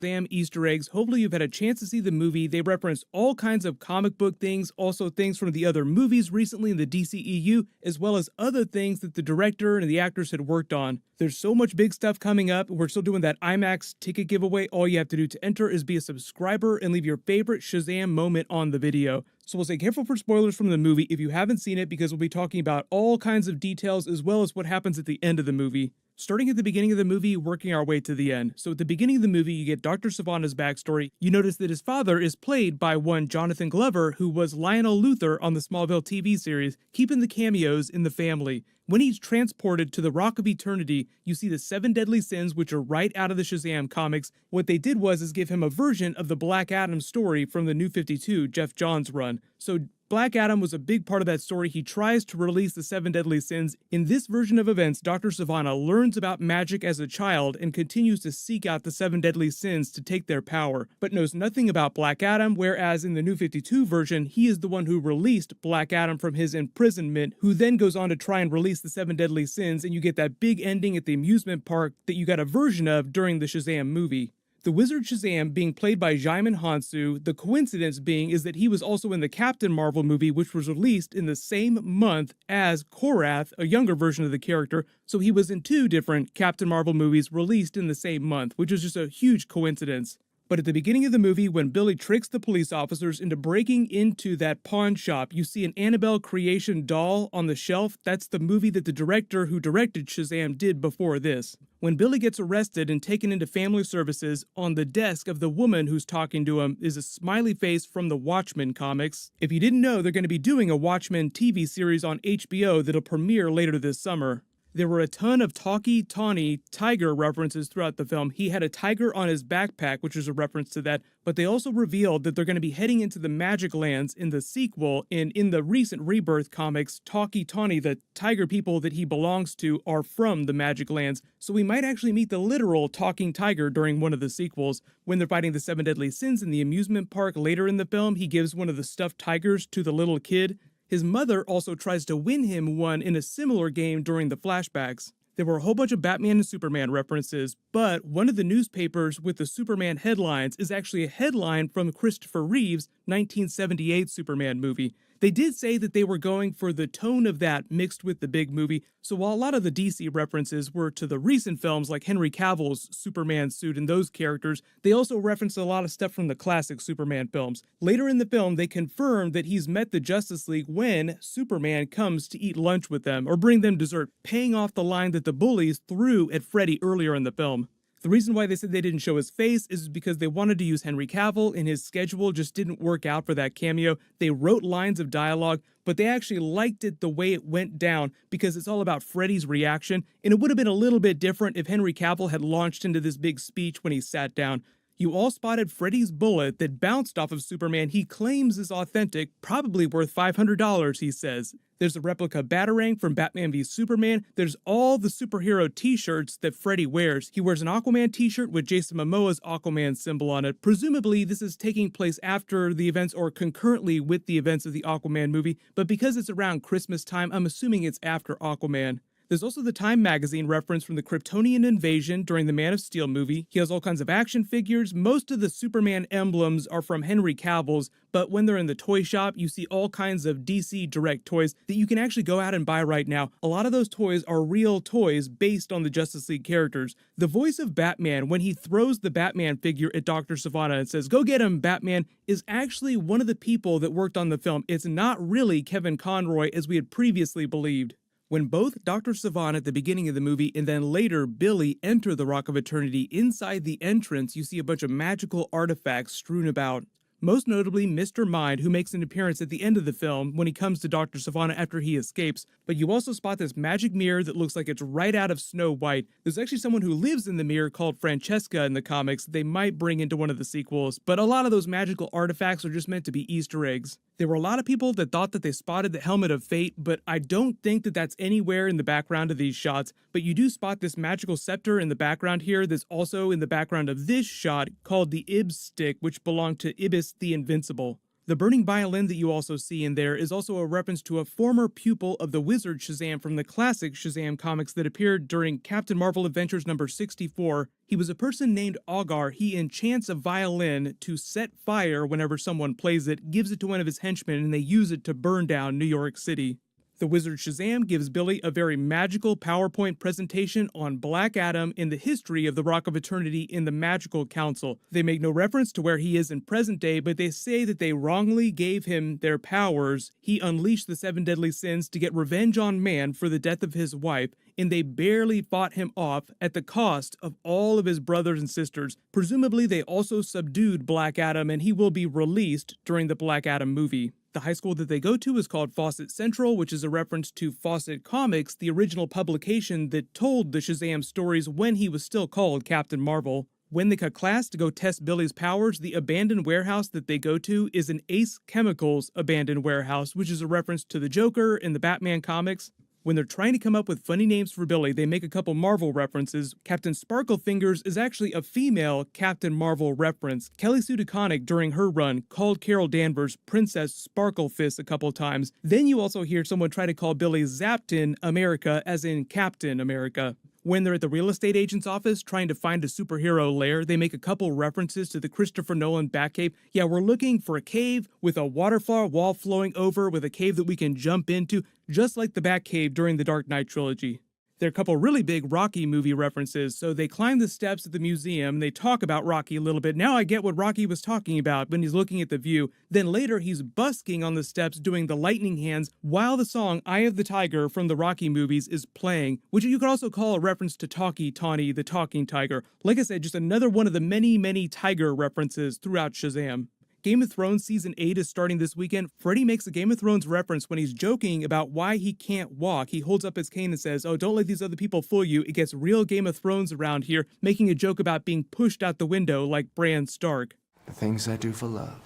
Shazam Easter eggs. Hopefully you've had a chance to see the movie. They reference all kinds of comic book things, also things from the other movies recently in the DCEU, as well as other things that the director and the actors had worked on. There's so much big stuff coming up. We're still doing that IMAX ticket giveaway. All you have to do to enter is be a subscriber and leave your favorite Shazam moment on the video. So we'll say careful for spoilers from the movie if you haven't seen it, because we'll be talking about all kinds of details as well as what happens at the end of the movie. Starting at the beginning of the movie, working our way to the end. So at the beginning of the movie, you get Dr. Sivana's backstory. You notice that his father is played by one Jonathan Glover, who was Lionel Luthor on the Smallville TV series, keeping the cameos in the family. When he's transported to the Rock of Eternity, you see the 7 deadly sins, which are right out of the Shazam comics. What they did was give him a version of the Black Adam story from the New 52, Jeff Johns run. So Black Adam was a big part of that story. He tries to release the 7 deadly sins. In this version of events, Dr. Sivana learns about magic as a child and continues to seek out the 7 deadly sins to take their power, but knows nothing about Black Adam, whereas in the New 52 version, he is the one who released Black Adam from his imprisonment, who then goes on to try and release the 7 deadly sins, and you get that big ending at the amusement park that you got a version of during the Shazam movie. The Wizard Shazam being played by Djimon Hounsou, the coincidence being is that he was also in the Captain Marvel movie, which was released in the same month as Korath, a younger version of the character, so he was in 2 different Captain Marvel movies released in the same month, which was just a huge coincidence. But at the beginning of the movie, when Billy tricks the police officers into breaking into that pawn shop, you see an Annabelle creation doll on the shelf. That's the movie that the director who directed Shazam did before this. When Billy gets arrested and taken into family services, on the desk of the woman who's talking to him is a smiley face from the Watchmen comics. If you didn't know, they're going to be doing a Watchmen TV series on HBO that'll premiere later this summer. There were a ton of Tawny tiger references throughout the film. He had a tiger on his backpack, which is a reference to that, but they also revealed that they're going to be heading into the Magic Lands in the sequel, and in the recent Rebirth comics, Tawny, the tiger people that he belongs to, are from the Magic Lands, so we might actually meet the literal talking tiger during one of the sequels. When they're fighting the 7 deadly sins in the amusement park later in the film, he gives one of the stuffed tigers to the little kid. His mother also tries to win him one in a similar game during the flashbacks. There were a whole bunch of Batman and Superman references, but one of the newspapers with the Superman headlines is actually a headline from Christopher Reeve's 1978 Superman movie. They did say that they were going for the tone of that mixed with the big movie, so while a lot of the DC references were to the recent films like Henry Cavill's Superman suit and those characters, they also referenced a lot of stuff from the classic Superman films. Later in the film, they confirmed that he's met the Justice League when Superman comes to eat lunch with them or bring them dessert, paying off the line that the bullies threw at Freddy earlier in the film. The reason why they said they didn't show his face is because they wanted to use Henry Cavill, and his schedule just didn't work out for that cameo. They wrote lines of dialogue, but they actually liked it the way it went down because it's all about Freddy's reaction, and it would have been a little bit different if Henry Cavill had launched into this big speech when he sat down. You all spotted Freddy's bullet that bounced off of Superman he claims is authentic, probably worth $500, he says. There's a replica Batarang from Batman v Superman. There's all the superhero t-shirts that Freddy wears. He wears an Aquaman t-shirt with Jason Momoa's Aquaman symbol on it. Presumably, this is taking place after the events or concurrently with the events of the Aquaman movie, but because it's around Christmas time, I'm assuming it's after Aquaman. There's also the Time magazine reference from the Kryptonian invasion during the Man of Steel movie. He has all kinds of action figures. Most of the Superman emblems are from Henry Cavill's, but when they're in the toy shop, you see all kinds of DC Direct toys that you can actually go out and buy right now. A lot of those toys are real toys based on the Justice League characters. The voice of Batman, when he throws the Batman figure at Dr. Sivana and says, "Go get him, Batman," is actually one of the people that worked on the film. It's not really Kevin Conroy as we had previously believed. When both Dr. Sivana at the beginning of the movie and then later Billy enter the Rock of Eternity, inside the entrance you see a bunch of magical artifacts strewn about. Most notably Mr. Mind, who makes an appearance at the end of the film when he comes to Dr. Sivana after he escapes, but you also spot this magic mirror that looks like it's right out of Snow White. There's actually someone who lives in the mirror called Francesca in the comics they might bring into one of the sequels, but a lot of those magical artifacts are just meant to be Easter eggs. There were a lot of people that thought that they spotted the Helmet of Fate, but I don't think that that's anywhere in the background of these shots, but you do spot this magical scepter in the background here that's also in the background of this shot called the Ibs stick, which belonged to Ibis the Invincible. The burning violin that you also see in there is also a reference to a former pupil of the wizard Shazam from the classic Shazam comics that appeared during Captain Marvel Adventures number 64. He was a person named Augar. He enchants a violin to set fire whenever someone plays it, gives it to one of his henchmen, and they use it to burn down New York City. The Wizard Shazam gives Billy a very magical PowerPoint presentation on Black Adam and the history of the Rock of Eternity in the Magical Council. They make no reference to where he is in present day, but they say that they wrongly gave him their powers. He unleashed the 7 deadly sins to get revenge on man for the death of his wife, and they barely fought him off at the cost of all of his brothers and sisters. Presumably, they also subdued Black Adam, and he will be released during the Black Adam movie. The high school that they go to is called Fawcett Central, which is a reference to Fawcett Comics, the original publication that told the Shazam stories when he was still called Captain Marvel. When they cut class to go test Billy's powers, the abandoned warehouse that they go to is an Ace Chemicals abandoned warehouse, which is a reference to the Joker in the Batman comics. When they're trying to come up with funny names for Billy, they make a couple Marvel references. Captain Sparklefingers is actually a female Captain Marvel reference. Kelly Sue DeConnick, during her run, called Carol Danvers Princess Sparklefist a couple times. Then you also hear someone try to call Billy Zapton America, as in Captain America. When they're at the real estate agent's office trying to find a superhero lair, they make a couple references to the Christopher Nolan Batcave. Yeah, we're looking for a cave with a waterfall wall flowing over, with a cave that we can jump into, just like the Batcave during the Dark Knight trilogy. There are a couple really big Rocky movie references, so they climb the steps at the museum, and they talk about Rocky a little bit. Now I get what Rocky was talking about when he's looking at the view. Then later he's busking on the steps doing the lightning hands while the song Eye of the Tiger from the Rocky movies is playing, which you could also call a reference to Talkie Tawny, the talking tiger. Like I said, just another one of the many tiger references throughout Shazam. Game of Thrones Season 8 is starting this weekend. Freddy makes a Game of Thrones reference when he's joking about why he can't walk. He holds up his cane and says, "Oh, don't let these other people fool you. It gets real Game of Thrones around here," making a joke about being pushed out the window like Bran Stark. The things I do for love.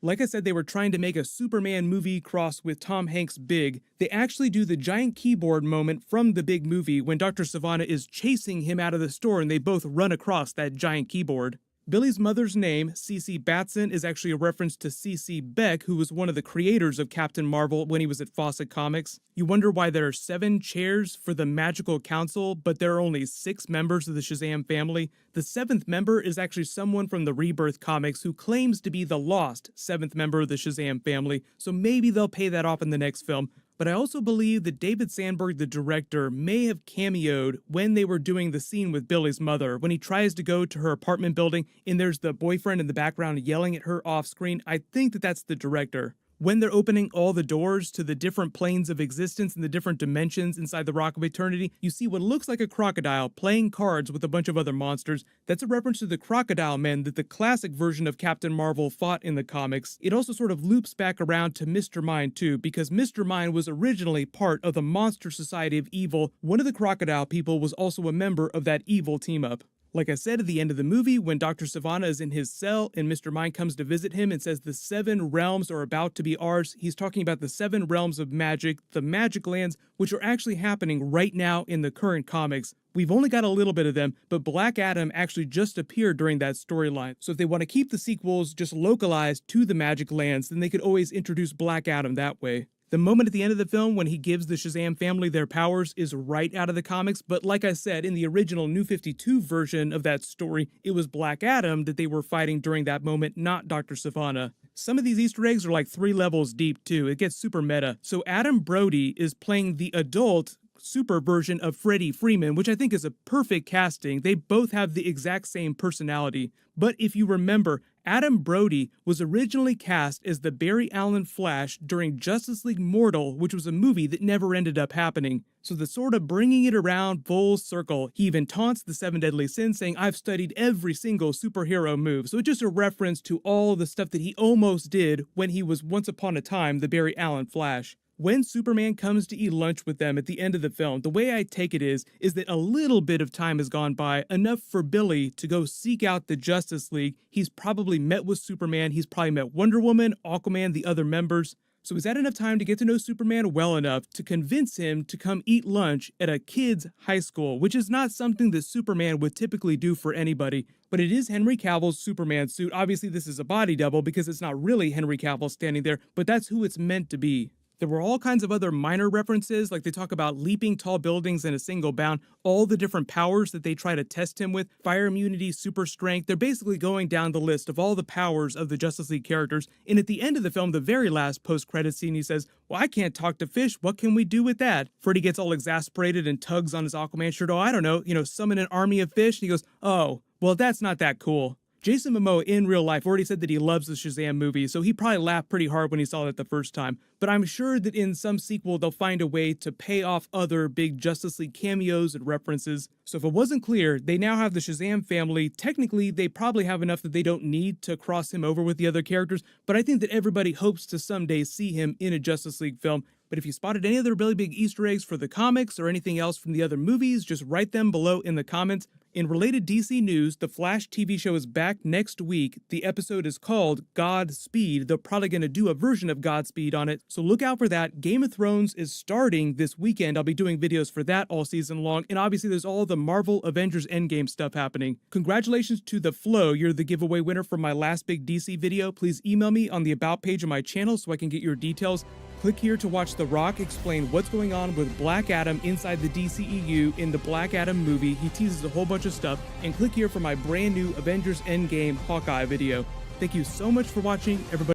Like I said, they were trying to make a Superman movie cross with Tom Hanks' Big. They actually do the giant keyboard moment from the Big movie when Dr. Sivana is chasing him out of the store and they both run across that giant keyboard. Billy's mother's name, Cece Batson, is actually a reference to Cece Beck, who was one of the creators of Captain Marvel when he was at Fawcett Comics. You wonder why there are 7 chairs for the Magical Council, but there are only 6 members of the Shazam family. The 7th member is actually someone from the Rebirth comics who claims to be the lost 7th member of the Shazam family, so maybe they'll pay that off in the next film. But I also believe that David Sandberg, the director, may have cameoed when they were doing the scene with Billy's mother, when he tries to go to her apartment building and there's the boyfriend in the background yelling at her off screen. I think that that's the director. When they're opening all the doors to the different planes of existence and the different dimensions inside the Rock of Eternity, you see what looks like a crocodile playing cards with a bunch of other monsters. That's a reference to the Crocodile Men that the classic version of Captain Marvel fought in the comics. It also sort of loops back around to Mr. Mind too, because Mr. Mind was originally part of the Monster Society of Evil. One of the crocodile people was also a member of that evil team-up. Like I said at the end of the movie, when Dr. Sivana is in his cell and Mr. Mind comes to visit him and says the 7 realms are about to be ours, he's talking about the 7 realms of magic, the magic lands, which are actually happening right now in the current comics. We've only got a little bit of them, but Black Adam actually just appeared during that storyline. So if they want to keep the sequels just localized to the magic lands, then they could always introduce Black Adam that way. The moment at the end of the film when he gives the Shazam family their powers is right out of the comics, but like I said, in the original New 52 version of that story, it was Black Adam that they were fighting during that moment, not Dr. Sivana. Some of these Easter eggs are like 3 levels deep too. It gets super meta. So Adam Brody is playing the adult super version of Freddie Freeman, which I think is a perfect casting. They both have the exact same personality. But if you remember, Adam Brody was originally cast as the Barry Allen Flash during Justice League Mortal, which was a movie that never ended up happening. So the sort of bringing it around full circle. He even taunts the 7 deadly sins, saying, "I've studied every single superhero move." So it's just a reference to all the stuff that he almost did when he was once upon a time the Barry Allen Flash. When Superman comes to eat lunch with them at the end of the film, the way I take it is that a little bit of time has gone by, enough for Billy to go seek out the Justice League. He's probably met with Superman, he's probably met Wonder Woman, Aquaman, the other members. So he's had enough time to get to know Superman well enough to convince him to come eat lunch at a kid's high school, which is not something that Superman would typically do for anybody. But it is Henry Cavill's Superman suit. Obviously, this is a body double because it's not really Henry Cavill standing there, but that's who it's meant to be. There were all kinds of other minor references, like they talk about leaping tall buildings in a single bound, all the different powers that they try to test him with, fire immunity, super strength. They're basically going down the list of all the powers of the Justice League characters. And at the end of the film, the very last post-credit scene, he says, "Well, I can't talk to fish. What can we do with that?" Freddy gets all exasperated and tugs on his Aquaman shirt. "Oh, I don't know, summon an army of fish." And he goes, "Oh, well, that's not that cool." Jason Momoa in real life already said that he loves the Shazam movie, so he probably laughed pretty hard when he saw it the first time. But I'm sure that in some sequel they'll find a way to pay off other big Justice League cameos and references. So if it wasn't clear, they now have the Shazam family. Technically, they probably have enough that they don't need to cross him over with the other characters, but I think that everybody hopes to someday see him in a Justice League film. But if you spotted any other really big Easter eggs for the comics or anything else from the other movies, just write them below in the comments. In related DC news, the Flash TV show is back next week. The episode is called Godspeed. They're probably going to do a version of Godspeed on it, so look out for that. Game of Thrones is starting this weekend. I'll be doing videos for that all season long, and obviously there's all the Marvel Avengers Endgame stuff happening. Congratulations to The Flow. You're the giveaway winner for my last big DC video. Please email me on the About page of my channel so I can get your details. Click here to watch The Rock explain what's going on with Black Adam inside the DCEU in the Black Adam movie. He teases a whole bunch of stuff. And click here for my brand new Avengers Endgame Hawkeye video. Thank you so much for watching, everybody.